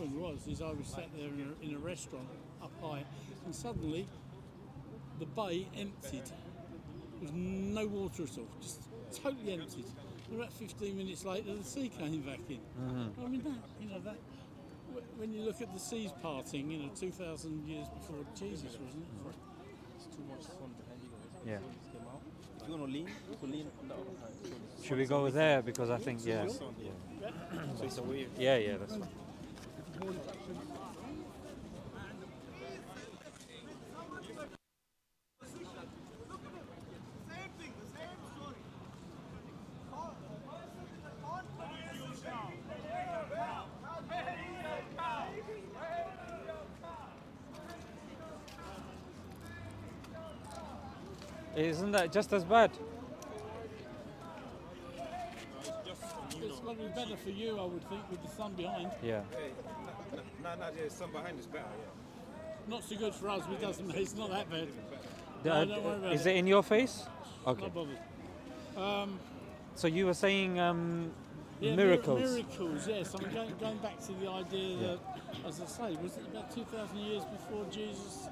happened was I was sat there in a restaurant up high, and suddenly the bay emptied. There was no water at all, just totally emptied. And about 15 minutes later, the sea came back in. I mean, that when you look at the seas parting, 2,000 years before Jesus, wasn't it? It's too much sun behind you guys. Yeah. If you want to lean, you can lean on the other side. Should we go there? Because I think, yeah. So it's a wave. Yeah, that's fine. Isn't that just as bad? It's got to be better for you, I would think, with the sun behind. Yeah. The sun behind is better, yeah. Not so good for us, but it's not that bad. No, don't worry about Is it in your face? Okay. Not bothered. So you were saying Yeah, miracles. Miracles, yes. I'm going back to the idea that, as I say, was it about 2,000 years before Jesus,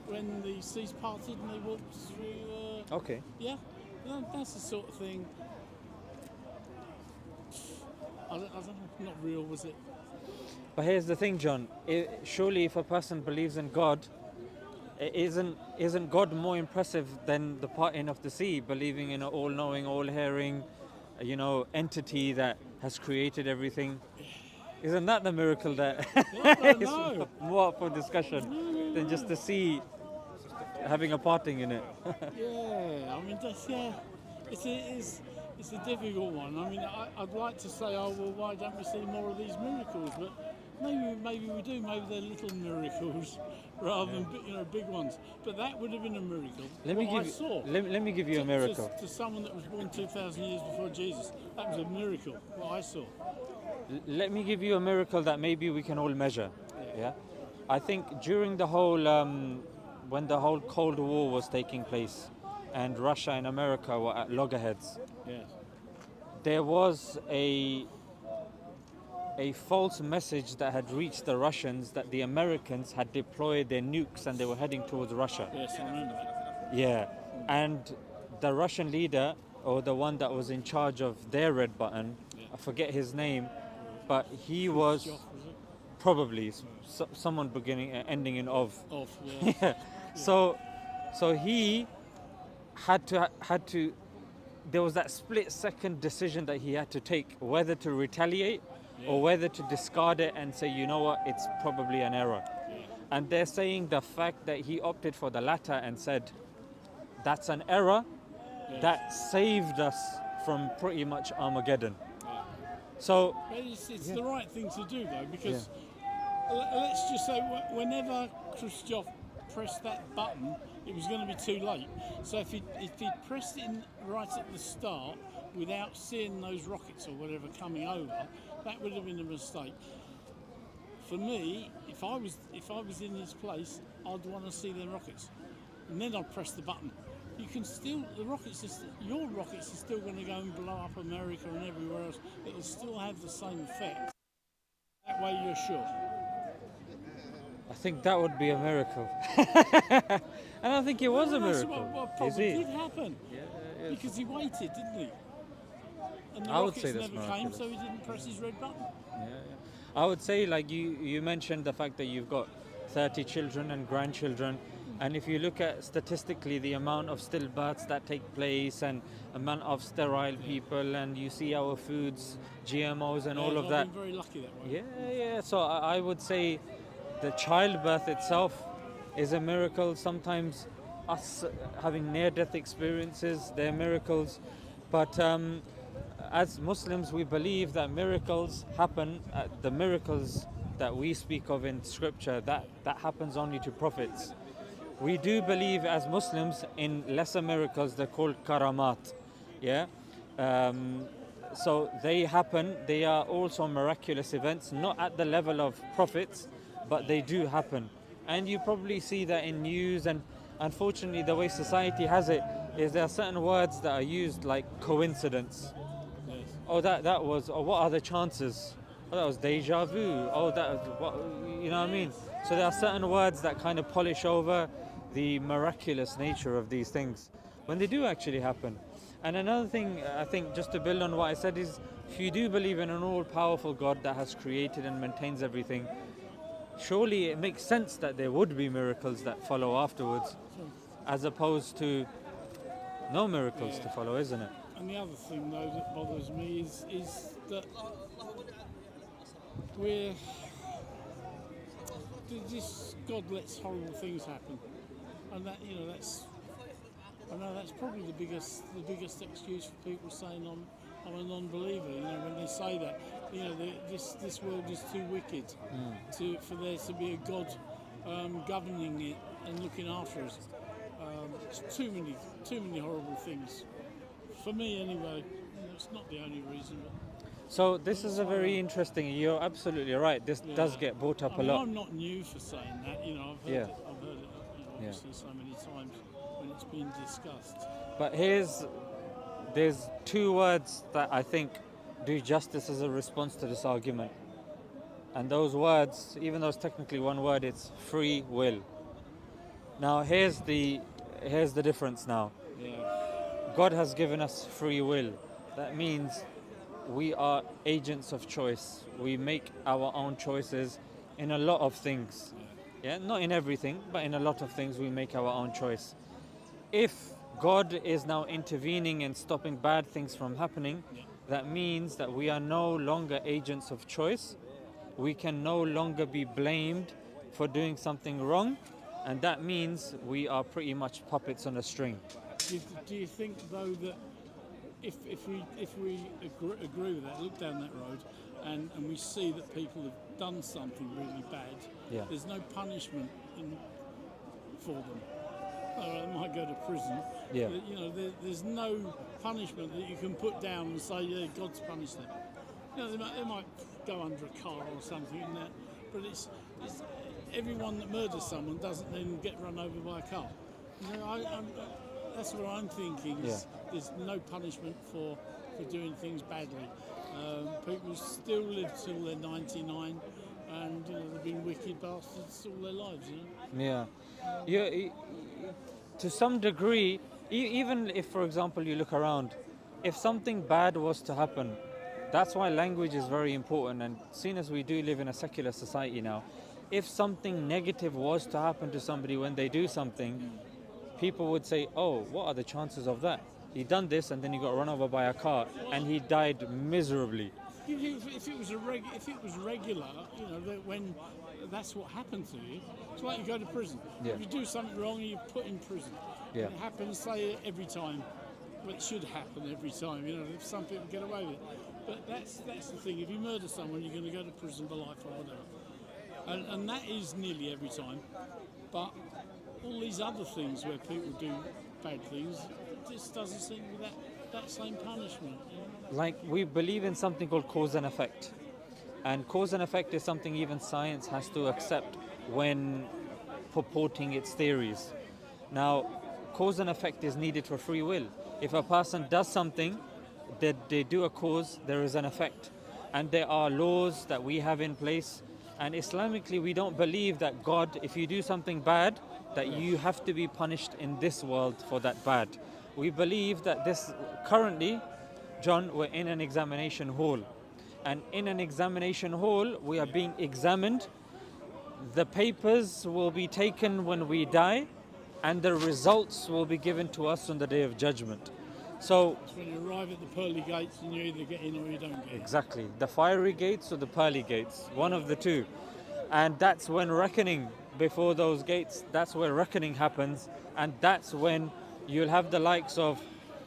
when the seas parted and they walked through? Okay. Yeah, that's the sort of thing. I don't know, not real, was it? But here's the thing, John. Surely, if a person believes in God, isn't God more impressive than the parting of the sea? Believing in an all-knowing, all-hearing, entity that has created everything. Isn't that the miracle that is more up for discussion than just the sea having a parting in it? Yeah, I mean, it's a difficult one. I mean, I'd like to say, why don't we see more of these miracles? But maybe we do. Maybe they're little miracles rather than big ones. But that would have been a miracle. Let me give you a miracle. To someone that was born 2,000 years before Jesus, that was a miracle. What I saw. Let me give you a miracle that maybe we can all measure. Yeah, I think during the whole when the whole Cold War was taking place, and Russia and America were at loggerheads. Yes. There was a false message that had reached the Russians that the Americans had deployed their nukes and they were heading towards Russia. Yes, I remember that. Yeah, and the Russian leader, or the one that was in charge of their red button, I forget his name, but he was probably someone ending in ov. Yeah. Yeah. So he had to. There was that split-second decision that he had to take, whether to retaliate or whether to discard it and say, you know what, it's probably an error. And they're saying the fact that he opted for the latter and said, that's an error, that saved us from pretty much Armageddon. So it's the right thing to do, though, because let's just say whenever Khrushchev pressed that button, it was going to be too late. So if he'd pressed it in right at the start without seeing those rockets or whatever coming over, that would have been a mistake. For me, if I was in his place, I'd want to see the rockets, and then I'd press the button. You can still, your rockets are still going to go and blow up America and everywhere else. It'll still have the same effect. That way you're sure. I think that would be a miracle. And I think it was a miracle. What probably did happen. Because he waited, didn't he? And the I would say rockets that's never came, miraculous. so he didn't press his red button. I would say, like you mentioned the fact that you've got 30 children and grandchildren, and if you look at statistically the amount of stillbirths that take place and amount of sterile people, and you see our foods, GMOs and all of that. I've been very lucky that way. Yeah. So I would say the childbirth itself is a miracle. Sometimes us having near-death experiences, they're miracles. But as Muslims, we believe that miracles happen. The miracles that we speak of in Scripture, that happens only to prophets. We do believe as Muslims in lesser miracles. They're called karamat. Yeah. So they happen. They are also miraculous events, not at the level of prophets, but they do happen. And you probably see that in news, and unfortunately the way society has it is there are certain words that are used like coincidence. Yes. Oh, that was, or what are the chances? oh, that was deja vu. Oh, that was what, you know what I mean? So there are certain words that kind of polish over the miraculous nature of these things when they do actually happen. And another thing, I think, just to build on what I said, is if you do believe in an all-powerful God that has created and maintains everything, surely it makes sense that there would be miracles that follow afterwards, as opposed to no miracles to follow, isn't it? And the other thing, though, that bothers me is that we're this God lets horrible things happen, and that I know that's probably the biggest excuse for people saying I'm a non-believer. You know, when they say that, you know, this world is too wicked for there to be a God governing it and looking after us. It's too many horrible things. For me, anyway. You know, it's not the only reason. So this is a very interesting. You're absolutely right. This does get brought up a lot. I'm not new for saying that. You know, I've heard it. You know, obviously so many times when it's been discussed. But there's two words that I think do justice as a response to this argument. And those words, even though it's technically one word, it's free will. Now here's the difference now. Yeah. God has given us free will. That means we are agents of choice. We make our own choices in a lot of things. Yeah, not in everything, but in a lot of things we make our own choice. If God is now intervening and stopping bad things from happening, that means that we are no longer agents of choice. We can no longer be blamed for doing something wrong, and that means we are pretty much puppets on a string. Do you think, though, that if we agree with that, look down that road, and we see that people have done something really bad, there's no punishment for them. They might go to prison. Yeah. But, you know, there's no punishment that you can put down and say, yeah, God's punished them. You know, they might go under a car or something, and that, but it's everyone that murders someone doesn't then get run over by a car. You know, that's what I'm thinking. There's no punishment for doing things badly. People still live till they're 99, and you know, they've been wicked bastards all their lives. You know? Yeah. To some degree, even if, for example, you look around, if something bad was to happen, that's why language is very important. And seeing as we do live in a secular society now, if something negative was to happen to somebody when they do something, people would say, oh, what are the chances of that? He done this and then he got run over by a car and he died miserably. If it was regular, you know, that when that's what happened to you, it's like you go to prison. Yeah. If you do something wrong, you're put in prison. Yeah. It happens, say, every time. Well, it should happen every time. You know, if some people get away with it. But that's the thing. If you murder someone, you're going to go to prison for life or whatever. And that is nearly every time. But all these other things where people do bad things, it just doesn't seem to be that same punishment. You know? Like, we believe in something called cause and effect. And cause and effect is something even science has to accept when purporting its theories. Now, cause and effect is needed for free will. If a person does something, they do a cause, there is an effect. And there are laws that we have in place. And Islamically, we don't believe that God, if you do something bad, that you have to be punished in this world for that bad. We believe that currently, John, we're in an examination hall. And in an examination hall, we are being examined. The papers will be taken when we die, and the results will be given to us on the Day of Judgment. So, it's when you arrive at the pearly gates and you either get in or you don't get in. Exactly. The fiery gates or the pearly gates, one of the two. And that's when reckoning, before those gates, that's where reckoning happens. And that's when you'll have the likes of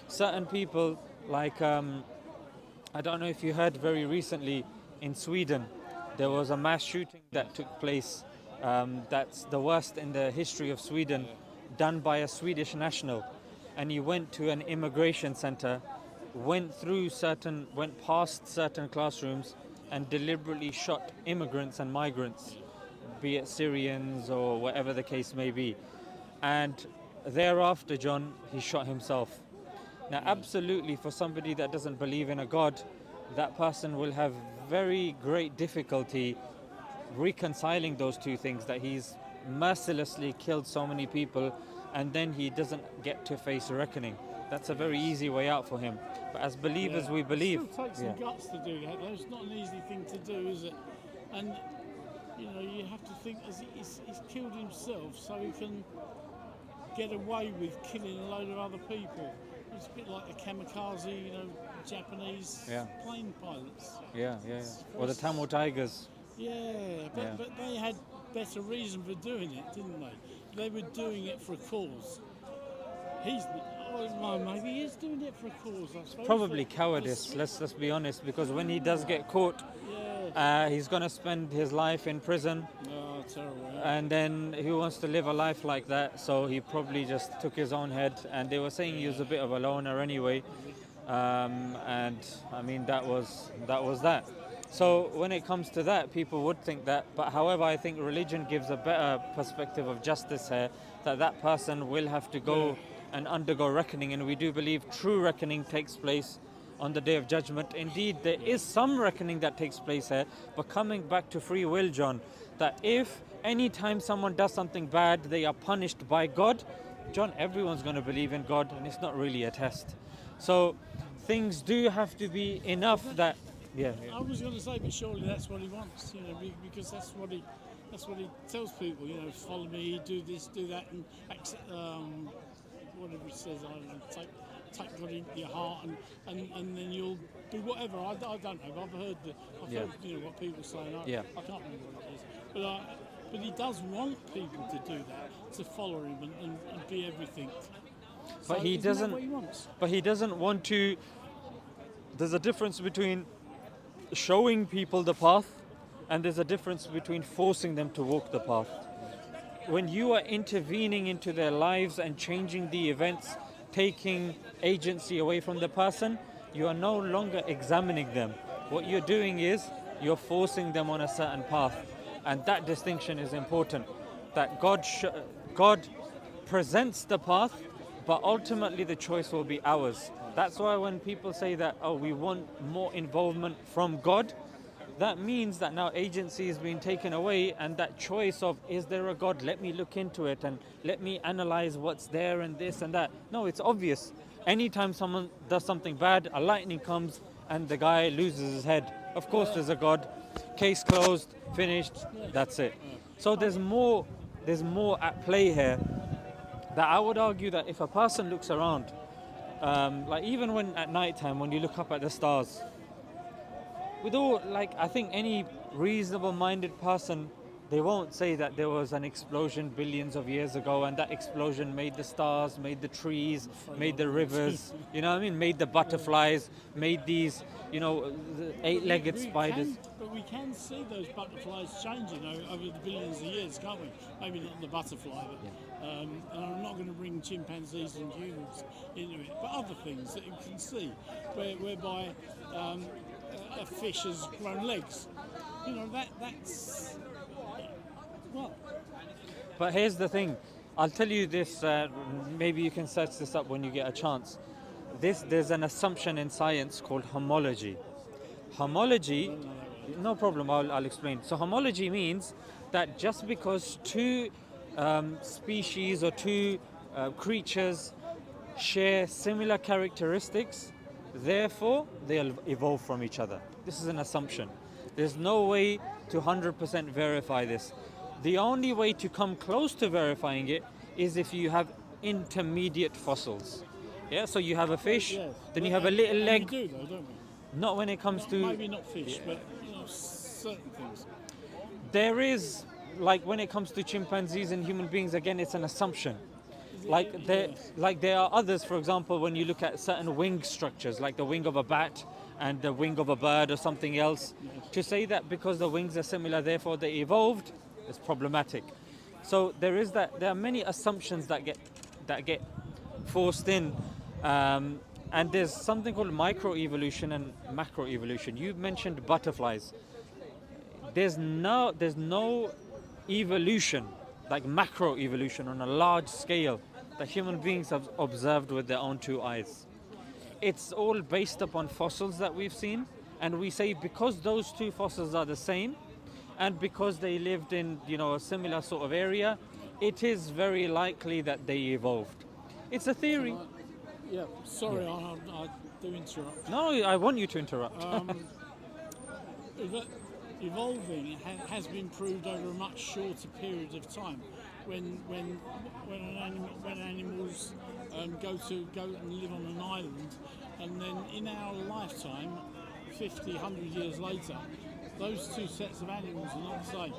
certain people like, I don't know if you heard very recently in Sweden, there was a mass shooting that took place. That's the worst in the history of Sweden, done by a Swedish national. And he went to an immigration center, went past certain classrooms and deliberately shot immigrants and migrants, be it Syrians or whatever the case may be. And thereafter, John, he shot himself. Now, absolutely, for somebody that doesn't believe in a God, that person will have very great difficulty reconciling those two things, that he's mercilessly killed so many people and then he doesn't get to face a reckoning. That's a very easy way out for him. But as believers, we believe. It still takes some guts to do that, though. It's not an easy thing to do, is it? And, you know, you have to think as he's killed himself so he can get away with killing a load of other people. It's a bit like the kamikaze, you know, Japanese plane pilots. Or the Tamil Tigers. But they had better reason for doing it, didn't they? They were doing it for a cause. Maybe he is doing it for a cause, I suppose. Probably cowardice, let's be honest, because when he does get caught, he's going to spend his life in prison. Oh, terrible. And then he wants to live a life like that, so he probably just took his own head. And they were saying he was a bit of a loner anyway. And I mean, that was that. So when it comes to that, people would think that. But however, I think religion gives a better perspective of justice here, that person will have to go and undergo reckoning. And we do believe true reckoning takes place on the Day of Judgment. Indeed, there is some reckoning that takes place here. But coming back to free will, John, that if any time someone does something bad, they are punished by God, John, everyone's going to believe in God, and it's not really a test. So things do have to be enough that... I was going to say, but surely that's what he wants, you know, because that's what he tells people, you know, follow me, do this, do that, and accept, whatever he says, I don't know, take God into your heart, and then you'll do whatever. I don't know. I've heard heard, you know, what people say. I can't remember what it is, but he does want people to do that, to follow him and be everything. But so he isn't doesn't. That what he wants? But he doesn't want to. There's a difference between showing people the path, and there's a difference between forcing them to walk the path. When you are intervening into their lives and changing the events, taking agency away from the person, you are no longer examining them. What you're doing is you're forcing them on a certain path, and that distinction is important. That God presents the path, but ultimately the choice will be ours. That's why when people say that, we want more involvement from God, that means that now agency is being taken away, and that choice of, is there a God? Let me look into it and let me analyze what's there and this and that. No, it's obvious. Anytime someone does something bad, a lightning comes and the guy loses his head. Of course there's a God. Case closed, finished, that's it. So there's more at play here, that I would argue that if a person looks around, like even when at night time, when you look up at the stars, I think any reasonable minded person, they won't say that there was an explosion billions of years ago and that explosion made the stars, made the trees, made the rivers, you know what I mean, made the butterflies, made these, you know, the eight-legged spiders. But we can see those butterflies changing over the billions of years, can't we? Maybe not the butterfly, but, and I'm not going to bring chimpanzees and humans into it, but other things that you can see, whereby a fish has grown legs. You know, that's... Well. But here's the thing. I'll tell you this, maybe you can search this up when you get a chance. There's an assumption in science called homology. Homology, no problem, I'll explain. So homology means that just because two species or two creatures share similar characteristics, therefore they'll evolve from each other. This is an assumption. There's no way to 100% verify this. The only way to come close to verifying it is if you have intermediate fossils. Yeah, so you have a fish, then you have a little leg. We do though, don't we? Not when it comes to... Maybe not fish, but you know, certain things. There is, like when it comes to chimpanzees and human beings, again, it's an assumption. Like there are others, for example, when you look at certain wing structures, like the wing of a bat and the wing of a bird or something else, to say that because the wings are similar, therefore they evolved, is problematic. So there are many assumptions that get forced in, and there's something called microevolution and macroevolution. You mentioned butterflies. There's no evolution, like macroevolution on a large scale, that human beings have observed with their own two eyes. It's all based upon fossils that we've seen, and we say because those two fossils are the same, and because they lived in a similar sort of area, it is very likely that they evolved. It's a theory. Yeah, sorry, I do interrupt. No, I want you to interrupt. Evolving has been proved over a much shorter period of time. When animals go and live on an island, and then in our lifetime, 50, 100 years later, those two sets of animals are not the same.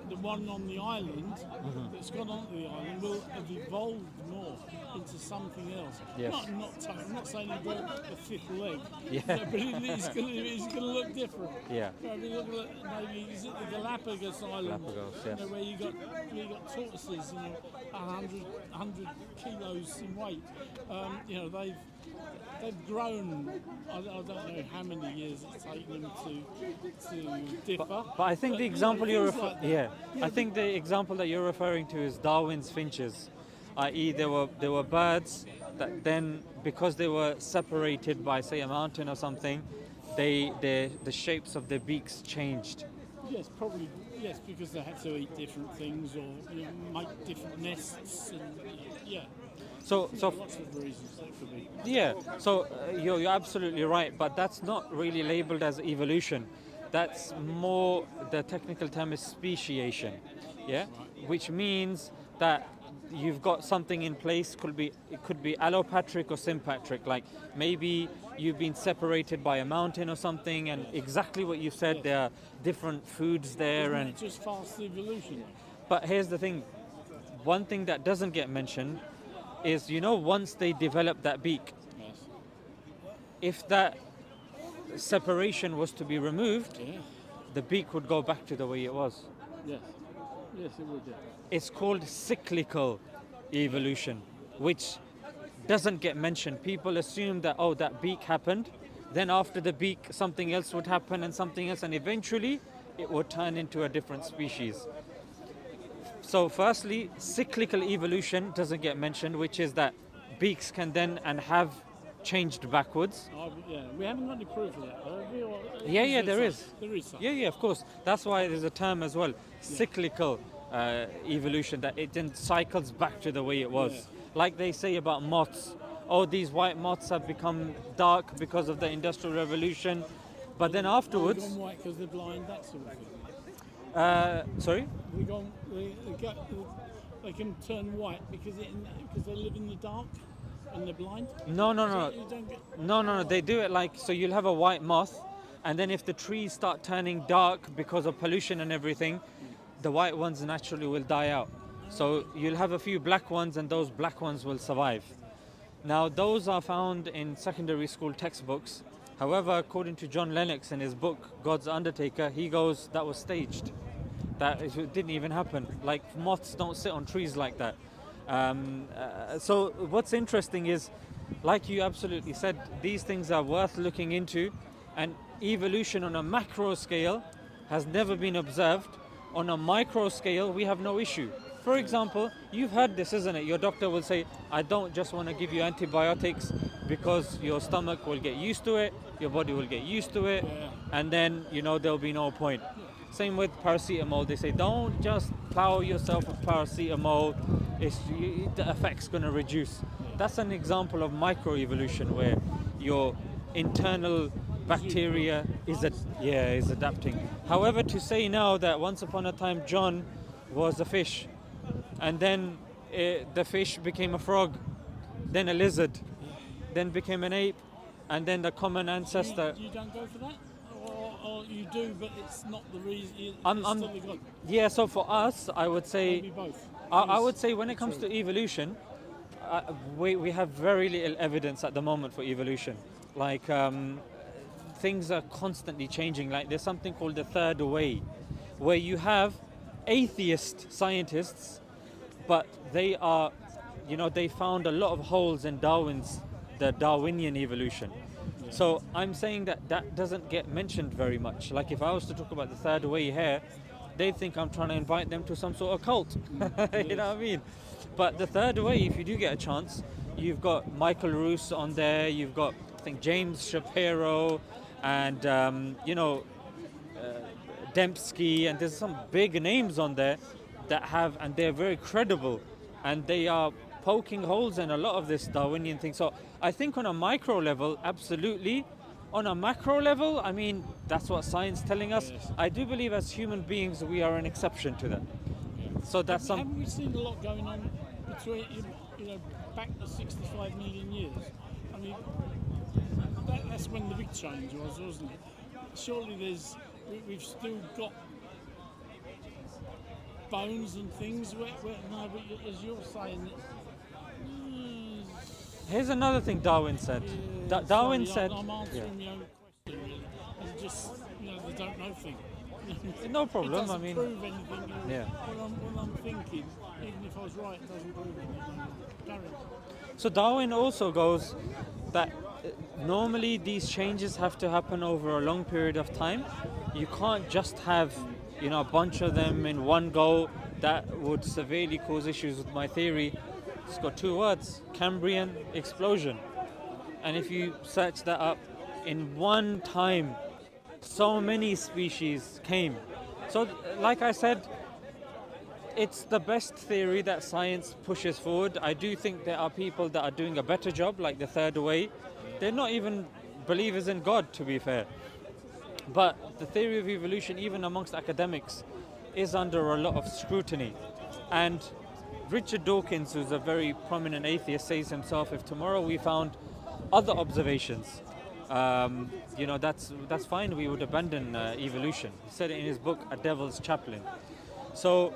The one on the island that's gone onto the island will have evolved more into something else. Yes. I'm not saying you've got a fifth leg, Yeah. but it's going to look different. Yeah. Maybe is it the Galapagos Island, Galapagos, yes. where you got tortoises, 100 kilos in weight. They've grown. I don't know how many years it's taken them to differ. But I think the example you're I think the the example that you're referring to is Darwin's finches, i.e. there were birds that then, because they were separated by, say, a mountain or something, the shapes of their beaks changed. Yes, probably. Yes, because they had to eat different things or make different nests, and yeah. So Lots of reasons that could be. yeah, so you're absolutely right, but that's not really labeled as evolution. That's more, the technical term is speciation, yeah, which means that you've got something in place. It could be allopatric or sympatric. Like maybe you've been separated by a mountain or something, and exactly what you said. There are different foods there, Isn't and it just fast evolution? but here's the thing. One thing that doesn't get mentioned is, once they develop that beak, Yes. if that separation was to be removed, Yeah. the beak would go back to the way it was. Yes. Yes, it would. Yeah. It's called cyclical evolution, which doesn't get mentioned. People assume that, that beak happened, then after the beak something else would happen and something else, and eventually it would turn into a different species. So firstly, cyclical evolution doesn't get mentioned, which is that beaks can then and have changed backwards. Yeah, we haven't got any proof of that. Have we? Or Yeah, there is. There is some. Yeah, of course. That's why there's a term as well, cyclical evolution, that it then cycles back to the way it was. Yeah. Like they say about moths. Oh, these white moths have become dark because of the Industrial Revolution. But then afterwards... They've gone white because they're blind, that sort of thing. Sorry? They can turn white because they live in the dark and they're blind. No. So you don't get, No. They do it like, so you'll have a white moth, and then if the trees start turning dark because of pollution and everything, the white ones naturally will die out. So you'll have a few black ones, and those black ones will survive. Now, those are found in secondary school textbooks. However, according to John Lennox in his book, God's Undertaker, he goes, that was staged. That it didn't even happen. Like, moths don't sit on trees like that. So what's interesting is, like you absolutely said, these things are worth looking into, and evolution on a macro scale has never been observed. On a micro scale, we have no issue. For example, you've heard this, isn't it? Your doctor will say, I don't just want to give you antibiotics because your stomach will get used to it, your body will get used to it, and then, there'll be no point. Same with paracetamol. They say, don't just plow yourself with paracetamol, the effect's going to reduce. That's an example of microevolution, where your internal bacteria is adapting. However, to say now that once upon a time John was a fish, and then the fish became a frog, then a lizard, then became an ape, and then the common ancestor. You don't go for that? Or you do, but it's not the reason. It's still the God. Yeah, so for us, I would say, Maybe both. I would say when it comes to evolution, we have very little evidence at the moment for evolution. Like, things are constantly changing. Like, there's something called the third way, where you have atheist scientists, but they are, they found a lot of holes in the Darwinian evolution. So I'm saying that doesn't get mentioned very much. Like, if I was to talk about the third way here, they think I'm trying to invite them to some sort of cult. You know what I mean? But the third way, if you do get a chance, you've got Michael Roos on there, you've got, I think, James Shapiro, and Dembski, and there's some big names on there that have, and they're very credible, and they are poking holes in a lot of this Darwinian thing. So I think on a micro level, absolutely. On a macro level, I mean, that's what science telling us. Yes. I do believe as human beings we are an exception to that. So that's Haven't we seen a lot going on between, back to 65 million years? I mean, that's when the big change was, wasn't it? Surely we've still got bones and things where no, but as you're saying, Here's another thing Darwin said. Darwin said, I'm answering my own question, really. And just, the don't know thing. no problem. It doesn't I mean, prove anything. yeah. What I'm thinking, even if I was right, it doesn't prove anything. Carry on. So Darwin also goes that normally these changes have to happen over a long period of time. You can't just have, a bunch of them in one go. That would severely cause issues with my theory. It's got two words: Cambrian explosion. And if you search that up, in one time, so many species came. So, like I said, it's the best theory that science pushes forward. I do think there are people that are doing a better job, like the third way. They're not even believers in God, to be fair. But the theory of evolution, even amongst academics, is under a lot of scrutiny. And Richard Dawkins, who's a very prominent atheist, says himself, if tomorrow we found other observations, that's fine, we would abandon evolution. He said it in his book, A Devil's Chaplain. So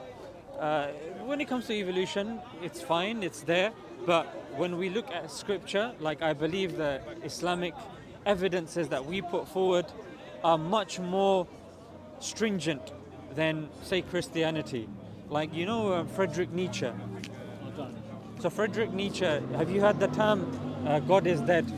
when it comes to evolution, it's fine, it's there, but when we look at scripture, like I believe the Islamic evidences that we put forward are much more stringent than, say, Christianity. Like, Friedrich Nietzsche. I don't. So Friedrich Nietzsche, have you heard the term God is dead?